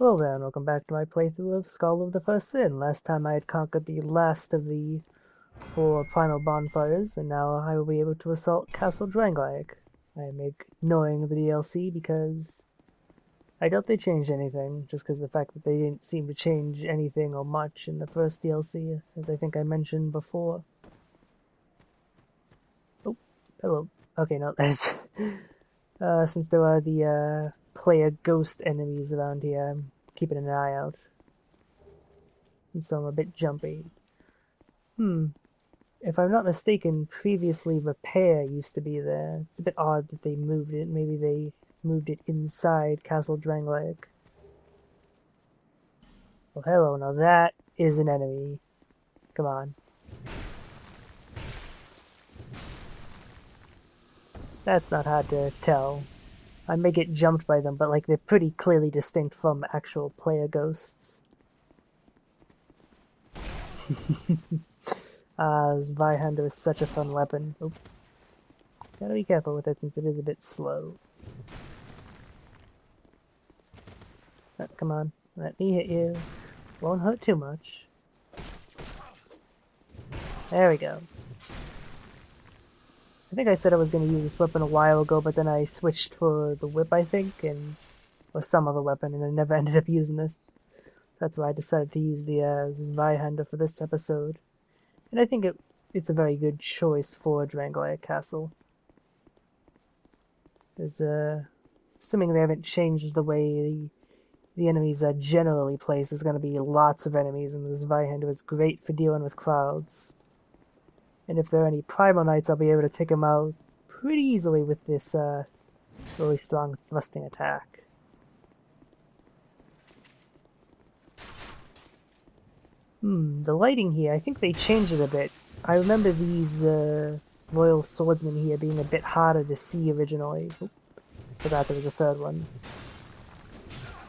Hello there, and welcome back to my playthrough of Skull of the First Sin. Last time I had conquered the last of the 4 primal bonfires, and now I will be able to assault Castle Drangleic. I am ignoring the DLC because I doubt they changed anything, just because of the fact that they didn't seem to change anything or much in the first DLC, as I think I mentioned before. Oh, hello. Okay, no, that's... since there are the player ghost enemies around here, I'm keeping an eye out. And so I'm a bit jumpy. If I'm not mistaken, previously repair used to be there. It's a bit odd that they moved it. Maybe they moved it inside Castle Drangleic. Well, hello, now that is an enemy. Come on. That's not hard to tell. I may get jumped by them, but like they're pretty clearly distinct from actual player ghosts. Zweihander is such a fun weapon. Oop. Gotta be careful with it since it is a bit slow. Come on, let me hit you. Won't hurt too much. There we go. I think I said I was going to use this weapon a while ago, but then I switched for the whip, I think, or some other weapon, and I never ended up using this. That's why I decided to use the Zweihander for this episode. And I think it's a very good choice for Drangleic Castle. There's, assuming they haven't changed the way the enemies are generally placed, there's going to be lots of enemies, and the Zweihander is great for dealing with crowds. And if there are any Primal Knights, I'll be able to take them out pretty easily with this really strong thrusting attack. The lighting here, I think they changed it a bit. I remember these Royal Swordsmen here being a bit harder to see originally. Oop, forgot there was a third one.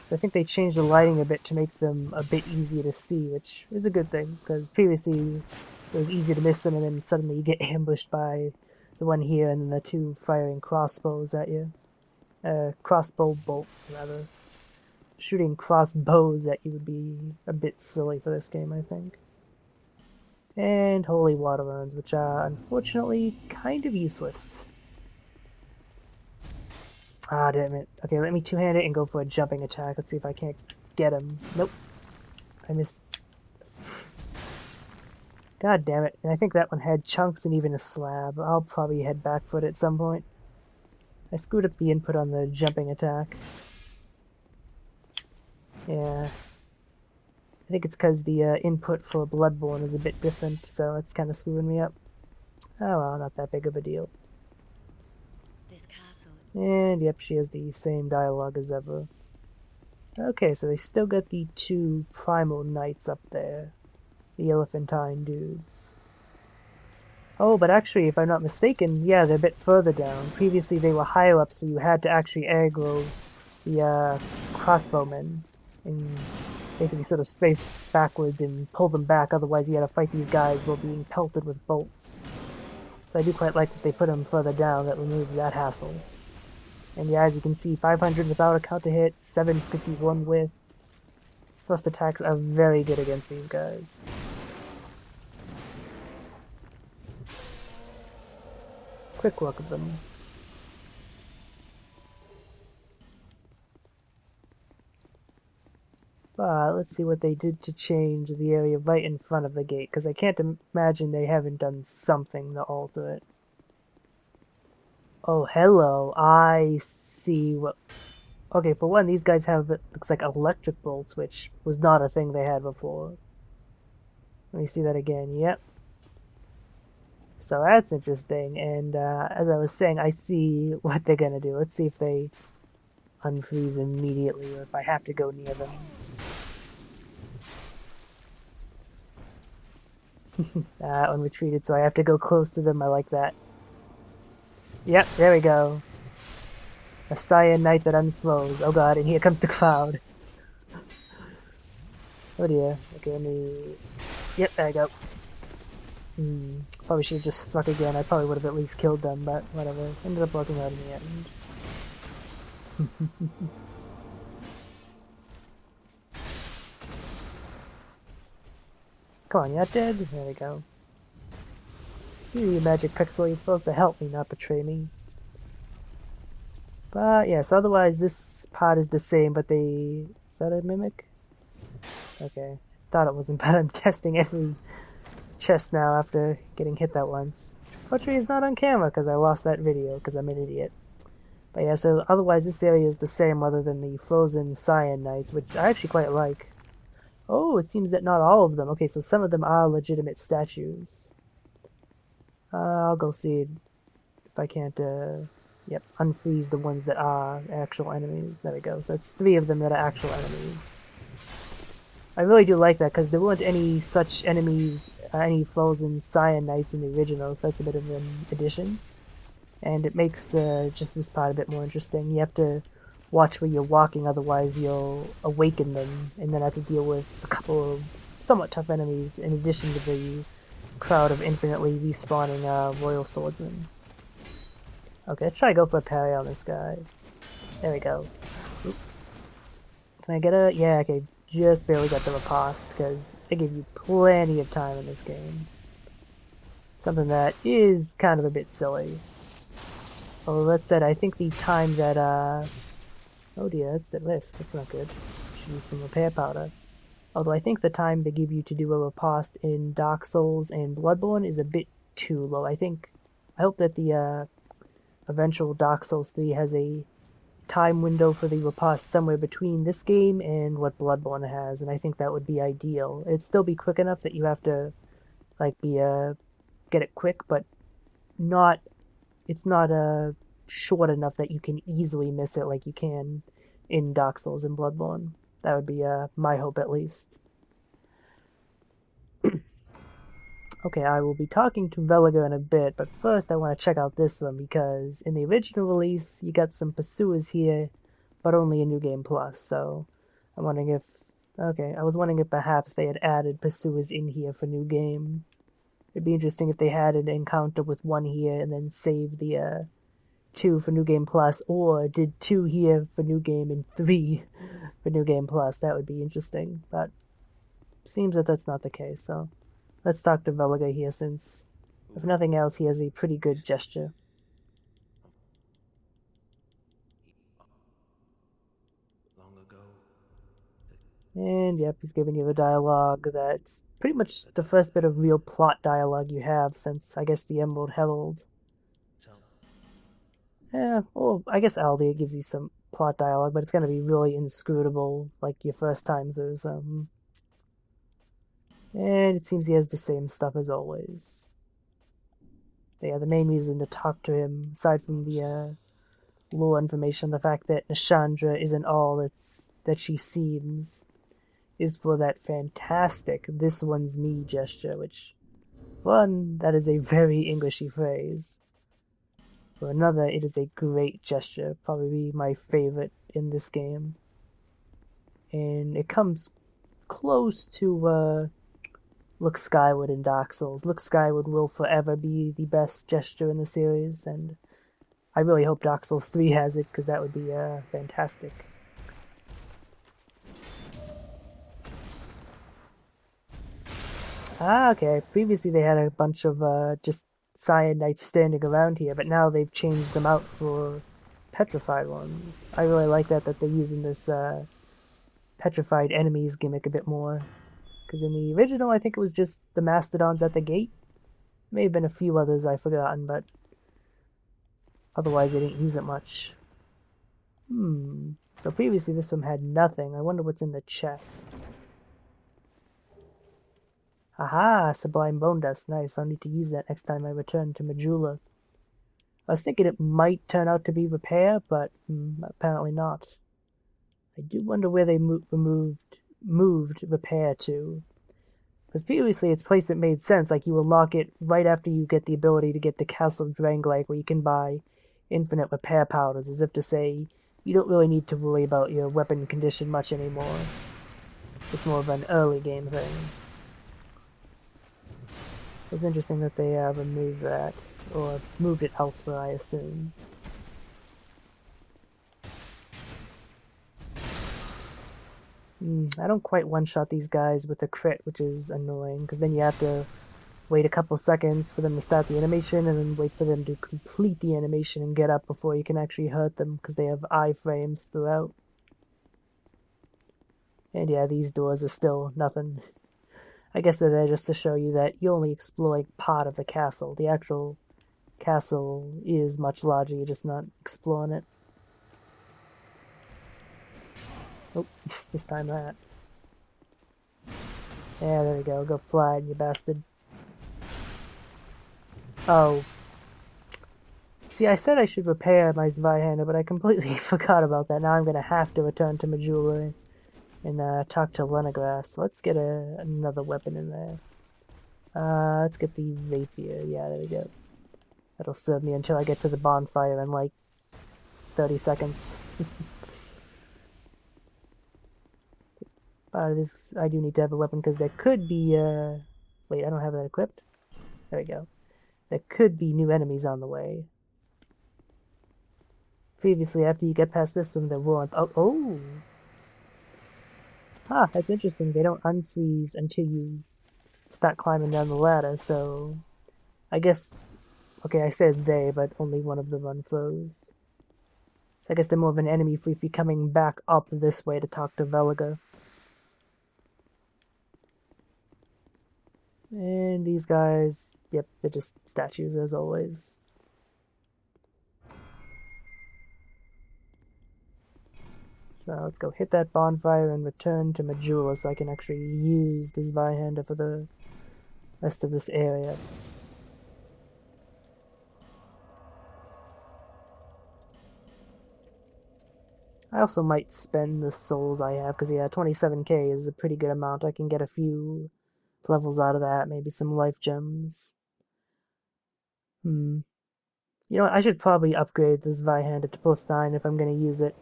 So I think they changed the lighting a bit to make them a bit easier to see, which is a good thing, because previously it was easy to miss them, and then suddenly you get ambushed by the one here and then the 2 firing crossbows at you. Crossbow bolts, rather. Shooting crossbows at you would be a bit silly for this game, I think. And holy water urns, which are unfortunately kind of useless. Ah, damn it. Okay, let me two-hand it and go for a jumping attack. Let's see if I can't get him. Nope. I missed. God damn it. And I think that one had chunks and even a slab. I'll probably head back for it at some point. I screwed up the input on the jumping attack. Yeah. I think it's because the input for Bloodborne is a bit different, so it's kind of screwing me up. Oh well, not that big of a deal. This castle. And yep, she has the same dialogue as ever. Okay, so they still got the 2 Primal Knights up there. The Elephantine dudes. Oh, but actually, if I'm not mistaken, yeah, they're a bit further down. Previously they were higher up, so you had to actually aggro the crossbowmen and basically sort of strafe backwards and pull them back, otherwise you had to fight these guys while being pelted with bolts. So I do quite like that they put them further down. That removes that hassle. And yeah, as you can see, 500 without a counter hit, 751 with. Thrust attacks are very good against these guys. Quick look at them. But let's see what they did to change the area right in front of the gate, because I can't imagine they haven't done something to alter it. Oh, hello. I see what... Okay, for one, these guys have, it looks like electric bolts, which was not a thing they had before. Let me see that again. Yep. So that's interesting, and as I was saying, I see what they're gonna do. Let's see if they unfreeze immediately, or if I have to go near them. That one retreated, so I have to go close to them. I like that. Yep, there we go. A Cyan Knight that unfroze. Oh god, and here comes the cloud. Oh dear. Okay, let me... Yep, there I go. Probably should have just struck again. I probably would have at least killed them, but whatever. Ended up working out in the end. Come on, you're not dead? There we go. Excuse me, Magic Pixel, you're supposed to help me, not betray me. But yes, otherwise this part is the same, but they... Is that a mimic? Okay. Thought it wasn't, but I'm testing every chest now after getting hit that once. Fortunately, it's not on camera because I lost that video because I'm an idiot. But yeah, so otherwise this area is the same other than the frozen cyan knights, which I actually quite like. Oh, it seems that not all of them. Okay, so some of them are legitimate statues. I'll go see if I can't, yep, unfreeze the ones that are actual enemies. There we go. So it's 3 of them that are actual enemies. I really do like that because there weren't any such enemies, any frozen cyan knights in the original, so that's a bit of an addition. And it makes just this part a bit more interesting. You have to watch where you're walking, otherwise you'll awaken them, and then have to deal with a couple of somewhat tough enemies in addition to the crowd of infinitely respawning royal swordsmen. Okay, let's try to go for a parry on this guy. There we go. Oop. Can I get a... Yeah, okay, just barely got the riposte, because they give you plenty of time in this game. Something that is kind of a bit silly. Although that said, I think the time that, oh dear, that's at risk. That's not good. Should use some repair powder. Although I think the time they give you to do a riposte in Dark Souls and Bloodborne is a bit too low. I hope that the, eventual Dark Souls 3 has a time window for the riposte somewhere between this game and what Bloodborne has, and I think that would be ideal. It'd still be quick enough that you have to, like, get it quick, but not... It's not short enough that you can easily miss it like you can in Dark Souls and Bloodborne. That would be my hope, at least. Okay, I will be talking to Veliger in a bit, but first I want to check out this one, because in the original release, you got some pursuers here, but only in New Game Plus, so I'm wondering if... Okay, I was wondering if perhaps they had added pursuers in here for New Game. It'd be interesting if they had an encounter with 1 here and then saved the 2 for New Game Plus, or did 2 here for New Game and 3 for New Game Plus. That would be interesting, but seems that that's not the case, so let's talk to Veliger here, since if nothing else, he has a pretty good gesture. And yep, he's giving you the dialogue that's pretty much the first bit of real plot dialogue you have since, I guess, the Emerald Herald. Yeah, well, I guess Aldi gives you some plot dialogue, but it's gonna be really inscrutable, like your first time through, so... And it seems he has the same stuff as always. But yeah, the main reason to talk to him, aside from the lore information, the fact that Nashandra isn't all that she seems, is for that fantastic "this one's me" gesture, which, one, that is a very Englishy phrase. For another, it is a great gesture, probably my favorite in this game. And it comes close to Look Skyward in Dark Souls. Look Skyward will forever be the best gesture in the series, and I really hope Dark Souls 3 has it, because that would be fantastic. Ah, okay. Previously they had a bunch of just cyan knights standing around here, but now they've changed them out for petrified ones. I really like that they're using this petrified enemies gimmick a bit more. Because in the original, I think it was just the mastodons at the gate. May have been a few others I've forgotten, but otherwise they didn't use it much. So previously this one had nothing. I wonder what's in the chest. Aha! Sublime Bone Dust. Nice. I'll need to use that next time I return to Majula. I was thinking it might turn out to be repair, but apparently not. I do wonder where they moved repair to. Because previously it's a place that made sense, like you unlock it right after you get the ability to get the Castle of Drangleic, where you can buy infinite repair powders, as if to say, you don't really need to worry about your weapon condition much anymore. It's more of an early game thing. It's interesting that they removed that, or moved it elsewhere, I assume. I don't quite one-shot these guys with a crit, which is annoying, because then you have to wait a couple seconds for them to start the animation, and then wait for them to complete the animation and get up before you can actually hurt them, because they have iframes throughout. And yeah, these doors are still nothing. I guess they're there just to show you that you only explore like part of the castle. The actual castle is much larger, you're just not exploring it. Oh, this time that. Yeah, there we go. Go fly, you bastard. Oh. See, I said I should repair my Zweihander, but I completely forgot about that. Now I'm gonna have to return to Majula and talk to Lenegras. Let's get another weapon in there. Let's get the rapier. Yeah, there we go. That'll serve me until I get to the bonfire in like 30 seconds. I do need to have a weapon because there could be, wait, I don't have that equipped. There we go. There could be new enemies on the way. Previously, after you get past this one, there weren't. Oh! Ah, that's interesting. They don't unfreeze until you start climbing down the ladder, so I guess, okay, I said they, but only one of them unfroze. I guess they're more of an enemy if you're coming back up this way to talk to Veliga. And these guys, yep, they're just statues as always. So let's go hit that bonfire and return to Majula so I can actually use this Zweihander for the rest of this area. I also might spend the souls I have, because yeah, 27k is a pretty good amount. I can get a few levels out of that, maybe some life gems. You know what, I should probably upgrade this Zweihander to +9 if I'm going to use it.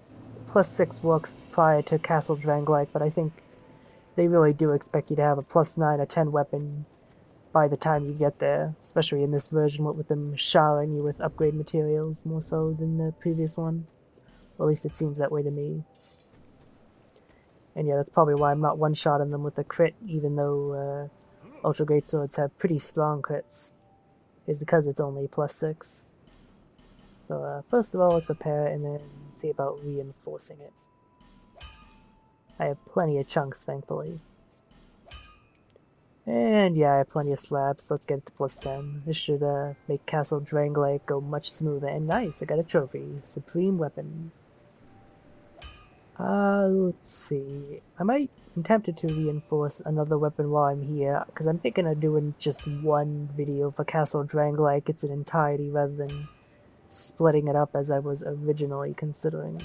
+6 works prior to Castle Dranglike, but I think they really do expect you to have a +9 or 10 weapon by the time you get there, especially in this version with them showering you with upgrade materials more so than the previous one. Or at least it seems that way to me. And yeah, that's probably why I'm not one-shotting them with a crit, even though Ultra Great Swords have pretty strong crits. Is because it's only +6. So first of all, let's repair and then see about reinforcing it. I have plenty of chunks, thankfully. And yeah, I have plenty of slabs, so let's get it to +10. This should make Castle Dranglake go much smoother. And nice, I got a trophy. Supreme Weapon. Let's see. I'm tempted to reinforce another weapon while I'm here, because I'm thinking of doing just one video for Castle Dranglike. It's an entirety rather than splitting it up as I was originally considering.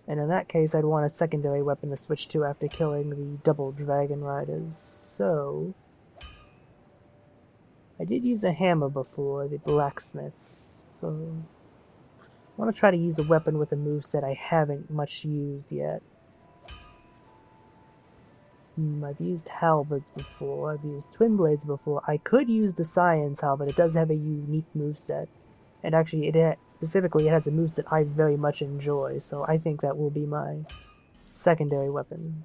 And in that case, I'd want a secondary weapon to switch to after killing the double dragon riders. So I did use a hammer before, the blacksmiths. So I want to try to use a weapon with a moveset I haven't much used yet. I've used halberds before, I've used twin blades before. I could use the science halberd, it does have a unique moveset. And actually, specifically, it has a moveset I very much enjoy, so I think that will be my secondary weapon.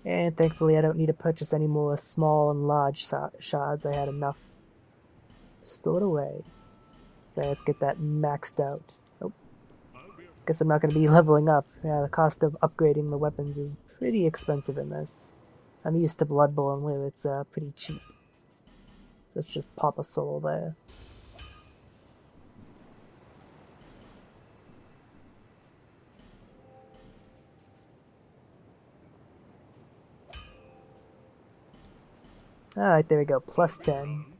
And thankfully, I don't need to purchase any more small and large shards. I had enough stored away. So let's get that maxed out. Oh, guess I'm not going to be leveling up. Yeah, the cost of upgrading the weapons is pretty expensive in this. I'm used to Bloodborne where it's pretty cheap. Let's just pop a soul there. Alright, there we go, +10. I'm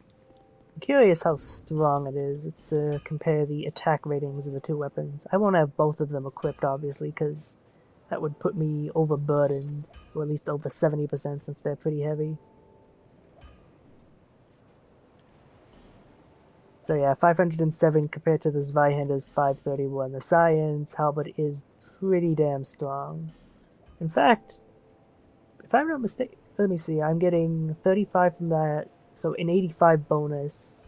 curious how strong it is. Let's compare the attack ratings of the two weapons. I won't have both of them equipped, obviously, because that would put me overburdened, or at least over 70% since they're pretty heavy. So yeah, 507 compared to the Zweihander's 531. The Science Halberd is pretty damn strong. In fact, if I'm not mistaken, let me see, I'm getting 35 from that, so an 85 bonus.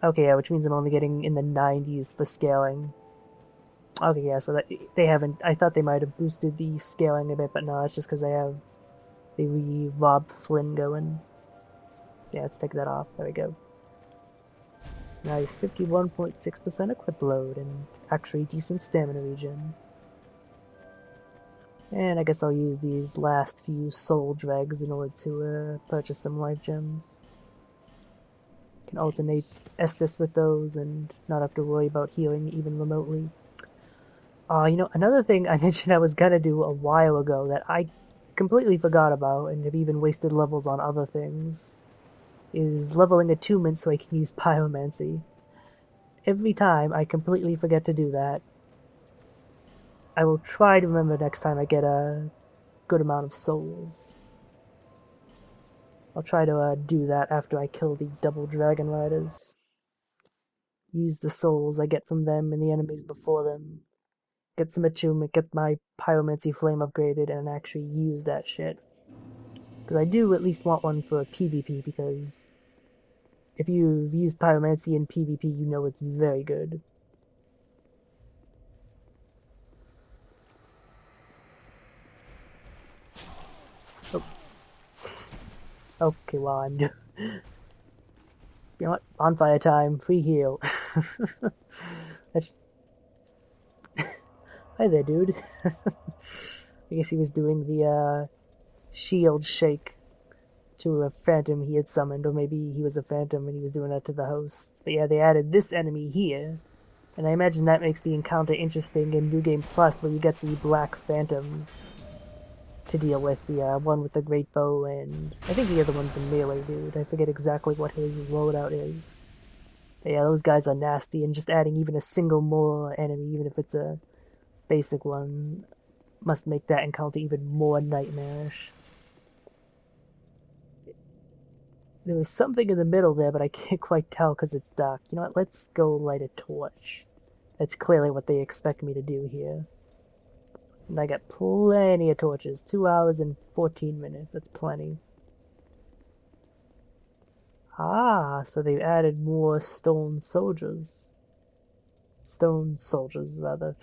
Okay, yeah, which means I'm only getting in the 90s for scaling. Okay, yeah, so that, they haven't... I thought they might have boosted the scaling a bit, but no, it's just because they have the Rob Flynn going. Yeah, let's take that off. There we go. Nice, 51.6% equip load, and actually decent stamina regen. And I guess I'll use these last few soul dregs in order to purchase some life gems. Can alternate Estus with those and not have to worry about healing even remotely. You know, another thing I mentioned I was gonna do a while ago that I completely forgot about and have even wasted levels on other things is leveling attunements so I can use pyromancy. Every time I completely forget to do that. I will try to remember next time I get a good amount of souls. I'll try to do that after I kill the double dragon riders. Use the souls I get from them and the enemies before them. Get some attunement, get my pyromancy flame upgraded, and actually use that shit. Because I do at least want one for PvP, because if you've used pyromancy in PvP, you know it's very good. Oh. Okay, well, I'm doing... You know what? Bonfire time, free heal. Hi there, dude. I guess he was doing the shield shake to a phantom he had summoned, or maybe he was a phantom and he was doing that to the host. But yeah, they added this enemy here, and I imagine that makes the encounter interesting in New Game Plus, where you get the black phantoms to deal with, the one with the great bow, and I think the other one's a melee dude. I forget exactly what his loadout is. But yeah, those guys are nasty, and just adding even a single more enemy, even if it's a basic one, must make that encounter even more nightmarish. There was something in the middle there, but I can't quite tell because it's dark. You know what, let's go light a torch. That's clearly what they expect me to do here. And I got plenty of torches. 2 hours and 14 minutes. That's plenty. Ah, so they've added more stone soldiers. Stone soldiers, rather.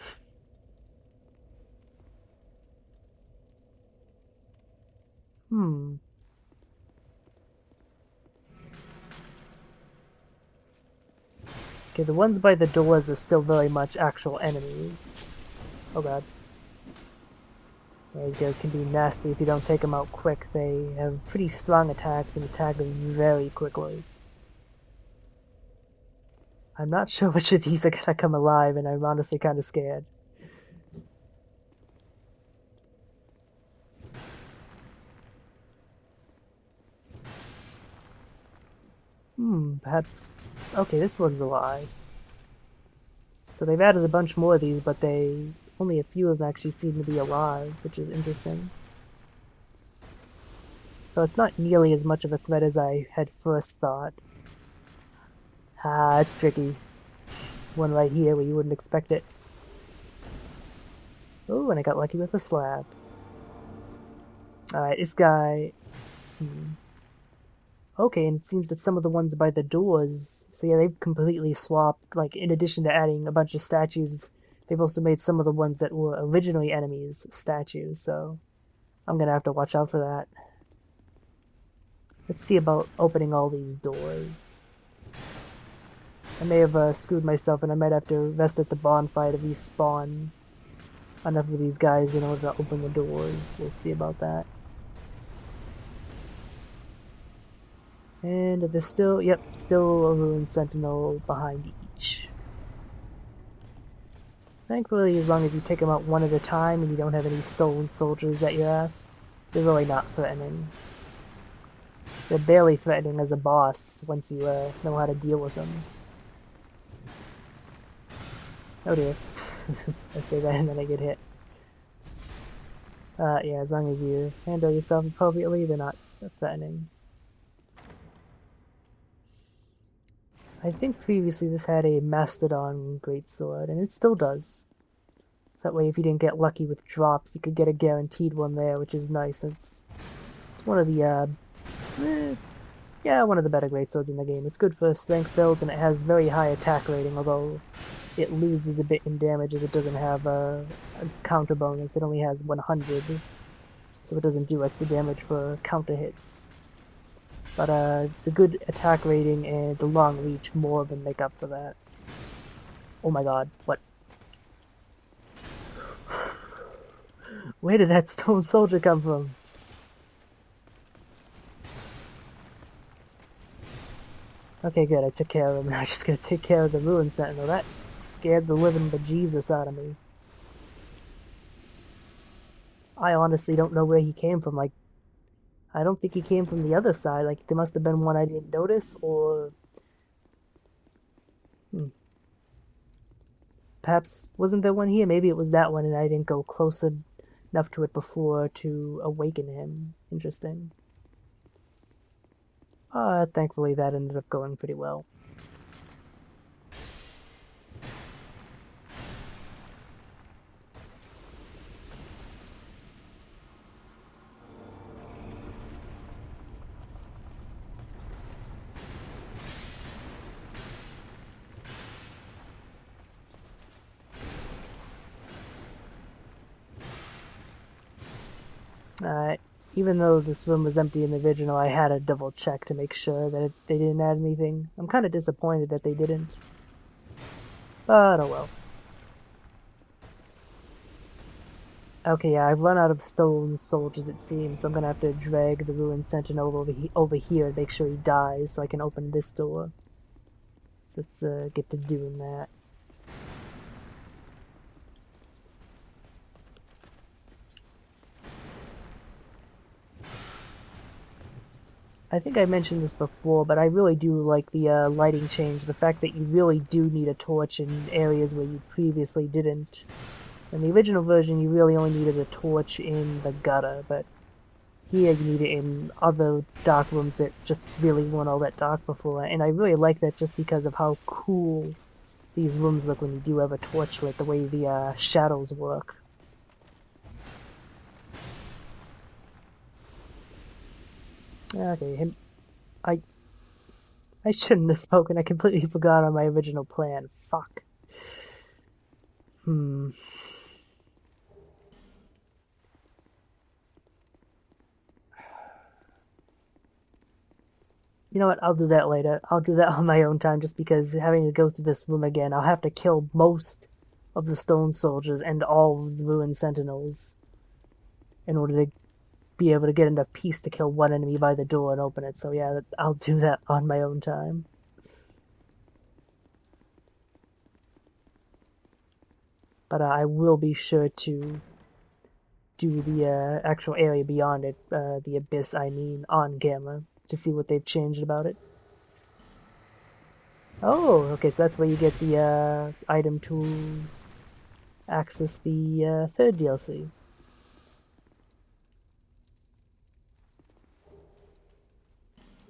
Hmm. Okay, the ones by the doors are still very much actual enemies. Oh god. These guys can be nasty if you don't take them out quick. They have pretty strong attacks and attack them very quickly. I'm not sure which of these are gonna come alive, and I'm honestly kinda scared. Perhaps... Okay, this one's alive. So they've added a bunch more of these, but only a few of them actually seem to be alive, which is interesting. So it's not nearly as much of a threat as I had first thought. Ah, it's tricky. One right here where you wouldn't expect it. Oh, and I got lucky with a slab. Alright, this guy... Okay, and it seems that some of the ones by the doors... So yeah, they've completely swapped, like, in addition to adding a bunch of statues, they've also made some of the ones that were originally enemies statues, so... I'm gonna have to watch out for that. Let's see about opening all these doors. I may have screwed myself, and I might have to rest at the bonfire to respawn enough of these guys in order to open the doors. We'll see about that. And there's still, yep, still a ruined sentinel behind each. Thankfully, as long as you take them out one at a time and you don't have any stolen soldiers at your ass, they're really not threatening. They're barely threatening as a boss once you know how to deal with them. Oh dear. I say that and then I get hit. Yeah, as long as you handle yourself appropriately, they're not threatening. I think previously this had a Mastodon greatsword, and it still does. So that way if you didn't get lucky with drops, you could get a guaranteed one there, which is nice. It's one of the, yeah, one of the better greatswords in the game. It's good for strength builds, and it has very high attack rating, although it loses a bit in damage as it doesn't have a counter bonus. It only has 100, so it doesn't do extra damage for counter hits. But the good attack rating and the long reach more than make up for that. Oh my god, what? Where did that stone soldier come from? Okay, good, I took care of him. Now I'm just gonna take care of the Ruin Sentinel. That scared the living bejesus out of me. I honestly don't know where he came from. Like, I don't think he came from the other side. Like, there must have been one I didn't notice, or... Perhaps, wasn't there one here? Maybe it was that one and I didn't go close enough to it before to awaken him. Interesting. Thankfully that ended up going pretty well. Even though this room was empty in the original, I had to double check to make sure that they didn't add anything. I'm kind of disappointed that they didn't. But oh well. Okay, yeah, I've run out of stone soldiers it seems, so I'm gonna have to drag the Ruined Sentinel over here and make sure he dies so I can open this door. Let's get to doing that. I think I mentioned this before, but I really do like the lighting change. The fact that you really do need a torch in areas where you previously didn't. In the original version, you really only needed a torch in the gutter, but here you need it in other dark rooms that just really weren't all that dark before. And I really like that just because of how cool these rooms look when you do have a torch lit, the way the shadows work. Okay, him. I shouldn't have spoken. I completely forgot on my original plan. Fuck. You know what? I'll do that later. I'll do that on my own time just because having to go through this room again, I'll have to kill most of the stone soldiers and all of the ruined sentinels in order to be able to get enough peace to kill one enemy by the door and open it. So yeah, I'll do that on my own time. But I will be sure to do the actual area beyond it, the abyss I mean, on camera, to see what they've changed about it. Oh, okay, so that's where you get the item to access the third DLC.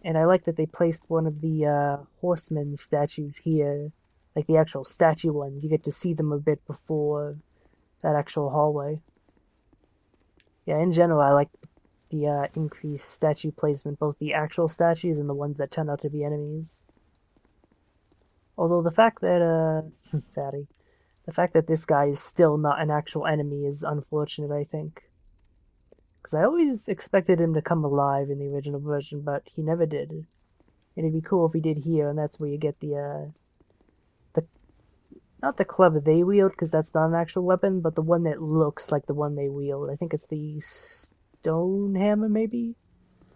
And I like that they placed one of the horsemen statues here, like the actual statue ones. You get to see them a bit before that actual hallway. Yeah, in general, I like the increased statue placement, both the actual statues and the ones that turn out to be enemies. Although the fact that, fatty, the fact that this guy is still not an actual enemy is unfortunate, I think. Because I always expected him to come alive in the original version, but he never did. And it'd be cool if he did here, and that's where you get the not the club they wield, because that's not an actual weapon, but the one that looks like the one they wield. I think it's the stone hammer, maybe?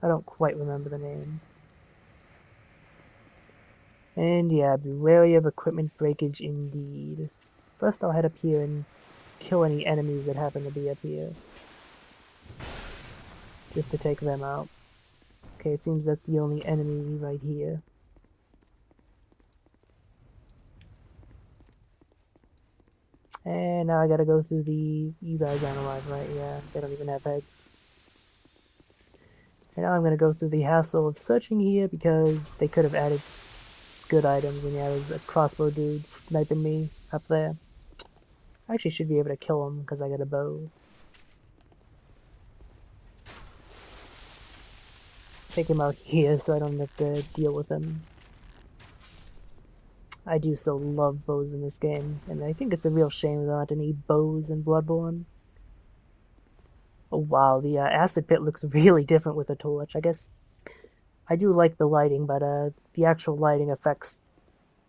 I don't quite remember the name. And yeah, be wary of equipment breakage indeed. First I'll head up here and kill any enemies that happen to be up here. Just to take them out. Okay, it seems that's the only enemy right here. And now I gotta go through the... You guys aren't alive, right? Yeah, they don't even have heads. And now I'm gonna go through the hassle of searching here because they could have added good items. And yeah, there's a crossbow dude sniping me up there. I actually should be able to kill him because I got a bow. Take him out here so I don't have to deal with him. I do so love bows in this game, and I think it's a real shame there aren't any bows in Bloodborne. Oh wow, the acid pit looks really different with a torch. I guess I do like the lighting, but the actual lighting effects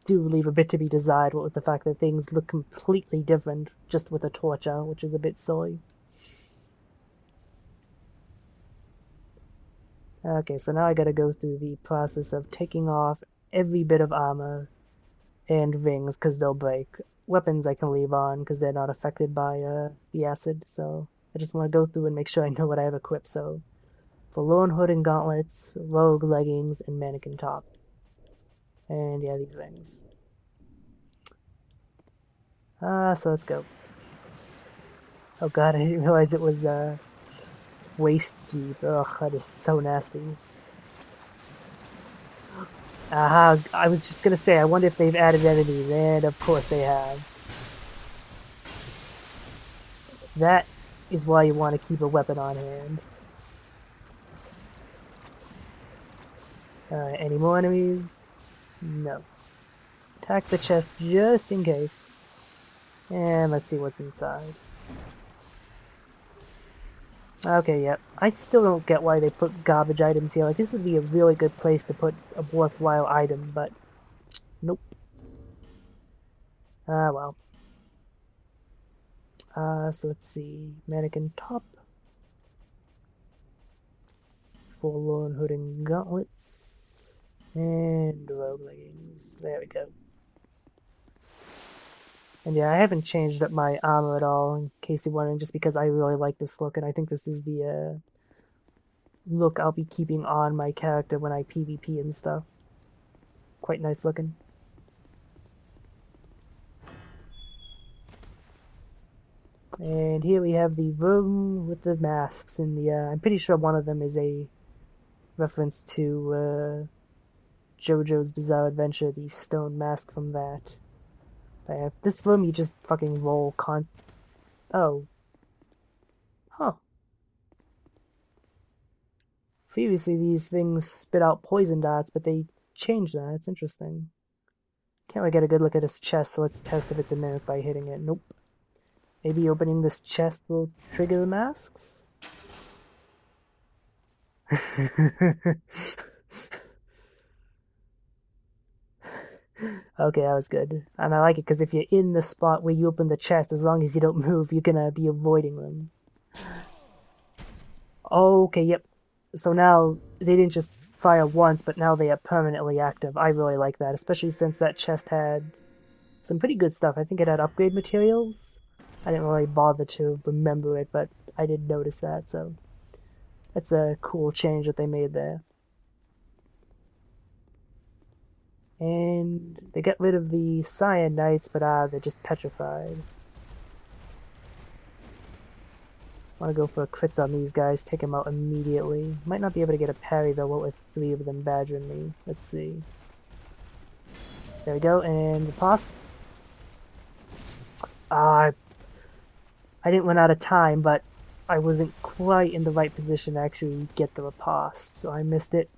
do leave a bit to be desired, what with the fact that things look completely different just with a torch out, which is a bit silly. Okay, so now I gotta go through the process of taking off every bit of armor and rings, because they'll break. Weapons I can leave on, because they're not affected by the acid, so I just want to go through and make sure I know what I have equipped, so forlorn hood and gauntlets, rogue leggings, and mannequin top. And yeah, these rings. So let's go. Oh god, I didn't realize it was waist deep. Ugh, that is so nasty. Aha, I was just gonna say, I wonder if they've added enemies, and of course they have. That is why you want to keep a weapon on hand. Any more enemies? No. Attack the chest just in case. And let's see what's inside. Okay, yep. I still don't get why they put garbage items here. Like, this would be a really good place to put a worthwhile item, but nope. Well. So let's see. Mannequin top. Forlorn hood and gauntlets. And rogue leggings. There we go. And yeah, I haven't changed up my armor at all, in case you're wondering, just because I really like this look, and I think this is the look I'll be keeping on my character when I PvP and stuff. Quite nice looking. And here we have the room with the masks in the, I'm pretty sure one of them is a reference to JoJo's Bizarre Adventure, the stone mask from that. This room you just fucking roll Oh. Huh. Previously these things spit out poison dots, but they changed that. It's interesting. Can't we get a good look at his chest, so let's test if it's a mimic by hitting it. Nope. Maybe opening this chest will trigger the masks? Okay, that was good. And I like it because if you're in the spot where you open the chest, as long as you don't move, you're gonna be avoiding them. Okay, yep. So now, they didn't just fire once, but now they are permanently active. I really like that, especially since that chest had some pretty good stuff. I think it had upgrade materials. I didn't really bother to remember it, but I did notice that, so that's a cool change that they made there. And they got rid of the Cyan Knights, but they're just petrified. I want to go for crits on these guys, take them out immediately. Might not be able to get a parry though, what with 3 of them badgering me. Let's see. There we go, and the boss. I didn't run out of time, but I wasn't quite in the right position to actually get the riposte, so I missed it.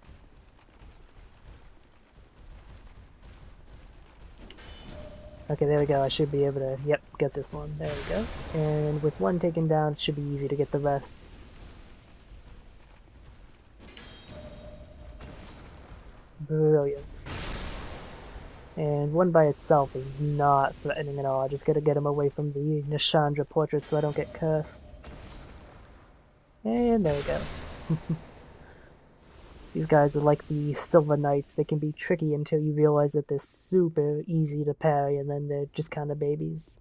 Okay, there we go. I should be able to, yep, get this one. There we go. And with one taken down, it should be easy to get the rest. Brilliant. And one by itself is not threatening at all. I just gotta get him away from the Nishandra portrait so I don't get cursed. And there we go. These guys are like the Silver Knights. They can be tricky until you realize that they're super easy to parry, and then they're just kind of babies.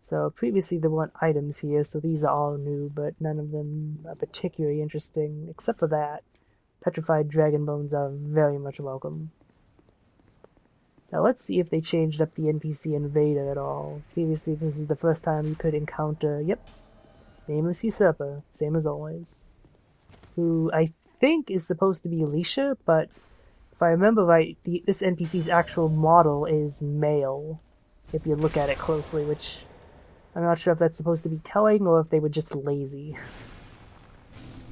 So previously there weren't items here, so these are all new, but none of them are particularly interesting, except for that. Petrified dragon bones are very much welcome. Now let's see if they changed up the NPC Invader at all. Previously this is the first time you could encounter, yep, Nameless Usurper, same as always. Who I think is supposed to be Alicia, but if I remember right, this NPC's actual model is male, if you look at it closely, which I'm not sure if that's supposed to be telling or if they were just lazy.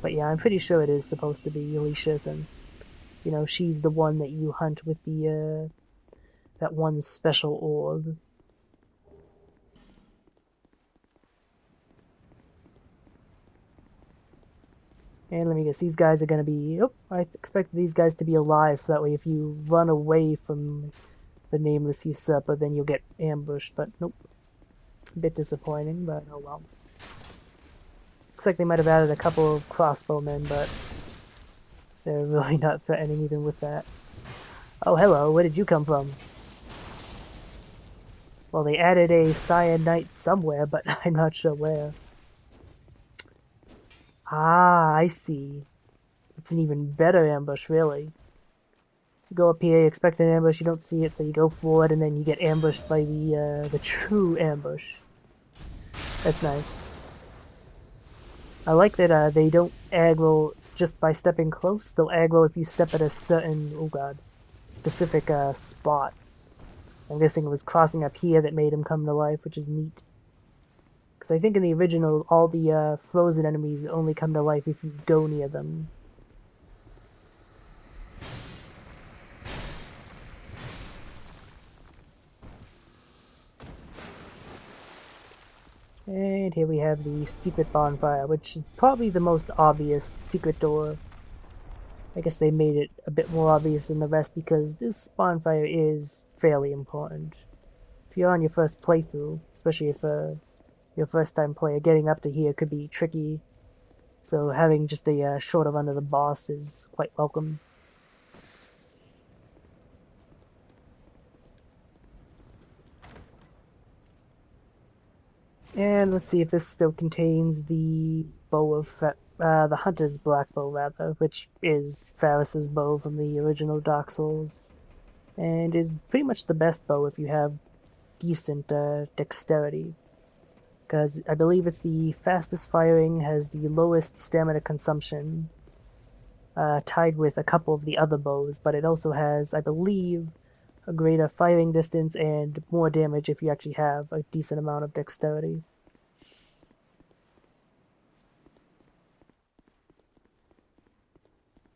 But yeah, I'm pretty sure it is supposed to be Alicia, since You know, she's the one that you hunt with the, that one special orb. And let me guess, these guys are gonna be... Oh, I expect these guys to be alive, so that way if you run away from the nameless usurper, then you'll get ambushed, but nope. A bit disappointing, but oh well. Looks like they might have added a couple of crossbowmen, but they're really not threatening even with that. Oh, hello, where did you come from? Well, they added a Cyan Knight somewhere, but I'm not sure where. Ah, I see. It's an even better ambush, really. You go up here, you expect an ambush, you don't see it, so you go forward, and then you get ambushed by the true ambush. That's nice. I like that they don't aggro just by stepping close. They'll aggro if you step at a certain, oh god, specific spot. I'm guessing it was crossing up here that made him come to life, which is neat. Because I think in the original, all the frozen enemies only come to life if you go near them. And here we have the secret bonfire, which is probably the most obvious secret door. I guess they made it a bit more obvious than the rest because this bonfire is fairly important. If you're on your first playthrough, especially if your first time player, getting up to here could be tricky. So having just a short run to the boss is quite welcome. And let's see if this still contains the bow of the hunter's black bow rather, which is Faris's bow from the original Dark Souls, and is pretty much the best bow if you have decent dexterity. Because I believe it's the fastest firing, has the lowest stamina consumption, tied with a couple of the other bows, but it also has, I believe, a greater firing distance and more damage if you actually have a decent amount of dexterity.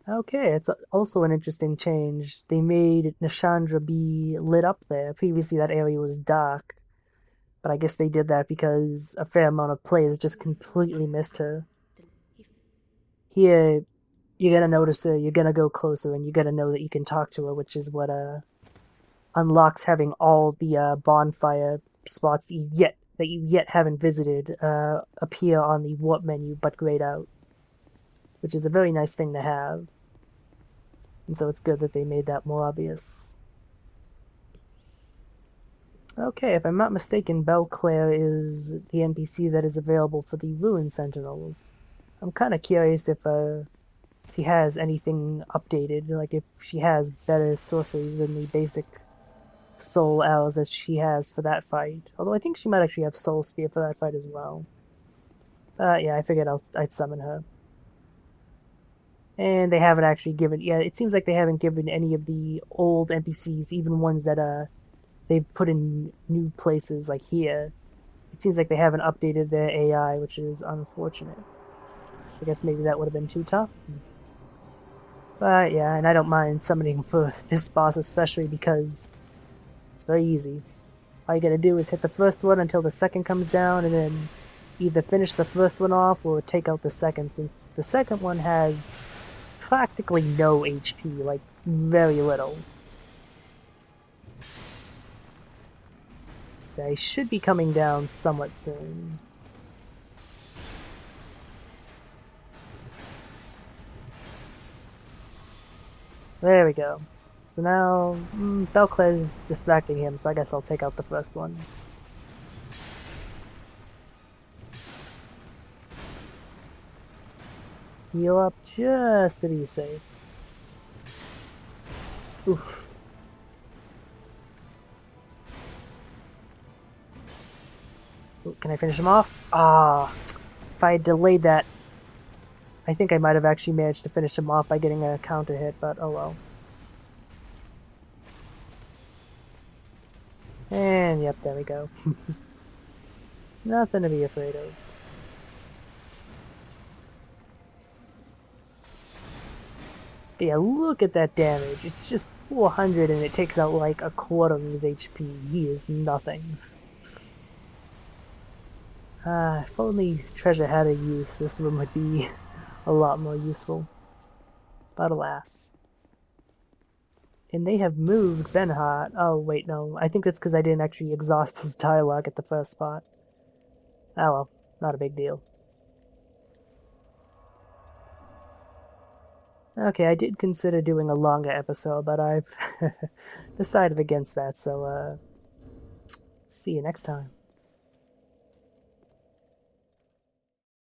Okay, it's also an interesting change. They made Nishandra be lit up there. Previously that area was dark, but I guess they did that because a fair amount of players just completely missed her. Here, you're gonna notice her, you're gonna go closer, and you're gonna know that you can talk to her, which is what unlocks having all the bonfire spots that you yet haven't visited appear on the warp menu but grayed out, which is a very nice thing to have. And so it's good that they made that more obvious. Okay, if I'm not mistaken, Belclair is the NPC that is available for the Ruin Sentinels. I'm kind of curious if she has anything updated, like if she has better sorceries than the basic soul arrows that she has for that fight. Although I think she might actually have Soul Spear for that fight as well. Yeah, I figured I'd summon her. And they haven't actually given... Yeah, it seems like they haven't given any of the old NPCs, even ones that they've put in new places like here. It seems like they haven't updated their AI, which is unfortunate. I guess maybe that would have been too tough. But yeah, and I don't mind summoning for this boss especially because it's very easy. All you gotta do is hit the first one until the second comes down, and then either finish the first one off or take out the second, since the second one has practically no HP, like very little. So I should be coming down somewhat soon. There we go. So now, Belclair's distracting him, so I guess I'll take out the first one. Heal up just to be safe. Oof. Ooh, can I finish him off? Ah, if I had delayed that, I think I might have actually managed to finish him off by getting a counter hit, but oh well. And yep, there we go. Nothing to be afraid of. But yeah, look at that damage. It's just 400 and it takes out like a quarter of his HP. He is nothing. If only Treasure had a use, this room would be a lot more useful. But alas. And they have moved Benhart. Oh, wait, no. I think that's because I didn't actually exhaust his dialogue at the first spot. Oh well, not a big deal. Okay, I did consider doing a longer episode, but I've decided against that, so, see you next time.